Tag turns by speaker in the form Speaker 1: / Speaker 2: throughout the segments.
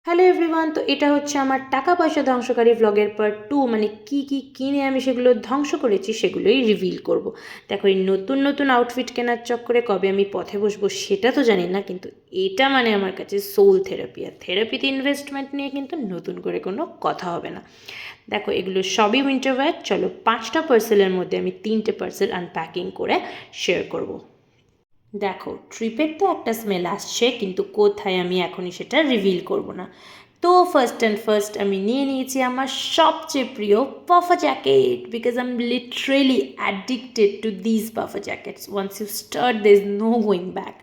Speaker 1: Hello everyone, তো এটা হচ্ছে আমার টাকা পয়সা ধ্বংসকারী ভ্লগের পার্ট 2। মানে কি কি কিনে আমি সেগুলো ধ্বংস করেছি সেগুলোই রিভিল করব। দেখো, এই নতুন নতুন আউটফিট কেনার চক্করে কবে আমি পথে বসবো সেটা তো জানি না, কিন্তু এটা মানে আমার কাছে সোল থেরাপি। আর থেরাপিতে ইনভেস্টমেন্ট নিয়ে কিন্তু নতুন করে কোনো কথা হবে না। দেখো, এগুলো সবই উইন্টার ওয়্যার। চলো, 5টা পার্সেলের মধ্যে আমি 3টে পার্সেল আনপ্যাকিং করে শেয়ার করব। দেখো, ট্রিপের তো একটা স্মেল আসছে, কিন্তু কোথায় আমি এখনই সেটা রিভিল করব না। তো ফার্স্ট আমি নিয়ে নিয়েছি আমার সবচেয়ে প্রিয় puffer jacket, because I am literally addicted to this puffer jackets. Once you start there is no going back.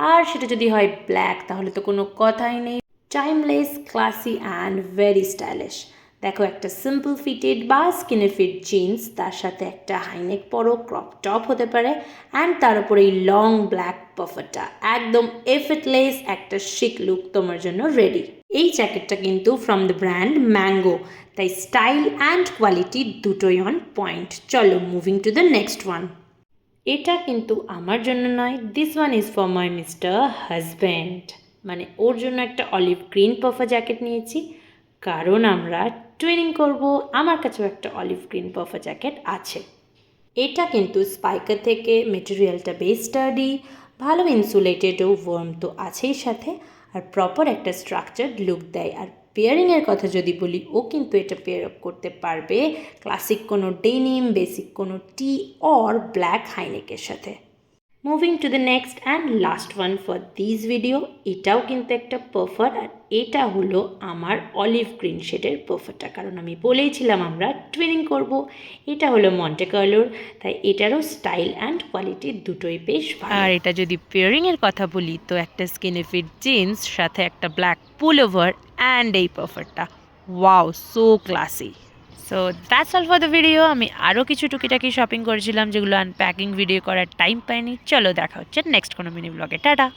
Speaker 1: আর সেটা যদি হয় ব্ল্যাক, তাহলে তো কোনো কথাই নেই। Timeless, classy and very stylish. দেখো, একটা সিম্পল ফিটেড বা স্কিনে ফিট জিন্স, তার সাথে একটা হাইনেক পরো ক্রপ টপ হতে পারে, অ্যান্ড তার উপরে এই লং ব্ল্যাক পাফারটা, একদম এফেক্টলেস একটা শিক লুক তোমার জন্য রেডি। এই জ্যাকেটটা কিন্তু ফ্রম দ্য ব্র্যান্ড ম্যাঙ্গো, তাই স্টাইল অ্যান্ড কোয়ালিটি দুটোই অন পয়েন্ট। চলো, moving to the next one. এটা কিন্তু আমার জন্য নয়, this one is for my mister husband. মানে ওর জন্য একটা অলিভ গ্রিন পাফা জ্যাকেট নিয়েছি, কারণ আমরা টুইনিং করব। আমার কাছেও একটা অলিভ গ্রিন পাফা জ্যাকেট আছে। এটা কিন্তু স্পাইকার থেকে, মেটেরিয়ালটা বেশ স্টাডি, ভালো ইনসুলেটেডও, ওয়ার্ম তো আছেই সাথে, আর প্রপার একটা স্ট্রাকচার্ড লুক দেয়। আর পেয়ারিংয়ের কথা যদি বলি, ও কিন্তু এটা পেয়ার আপ করতে পারবে ক্লাসিক কোনো ডেনিম, বেসিক কোনো টি অর ব্ল্যাক হাইনেকের সাথে। Moving to the next and last one for this video. এটাও কিন্তু একটা পাফার, আর এটা হলো আমার অলিভ গ্রিন শেডের পাফারটা, কারণ আমি বলেইছিলাম আমরা টুইনিং করব। এটা হলো মন্টে কার্লোর, তাই এটারও স্টাইল অ্যান্ড কোয়ালিটি দুটোই বেশ ভালো। আর এটা যদি পেয়ারিংয়ের কথা বলি, তো একটা স্কিনে ফিট জিন্স সাথে একটা ব্ল্যাক পুলওভার অ্যান্ড এই পাফারটা, wow, so classy. So that's all for the video. আমি আরও কিছু টুকিটাকি শপিং করেছিলাম, যেগুলো আনপ্যাকিং ভিডিও করার টাইম পাইনি। চলো, দেখা হচ্ছে নেক্সট কোনো মিনি ব্লগে। টাটা।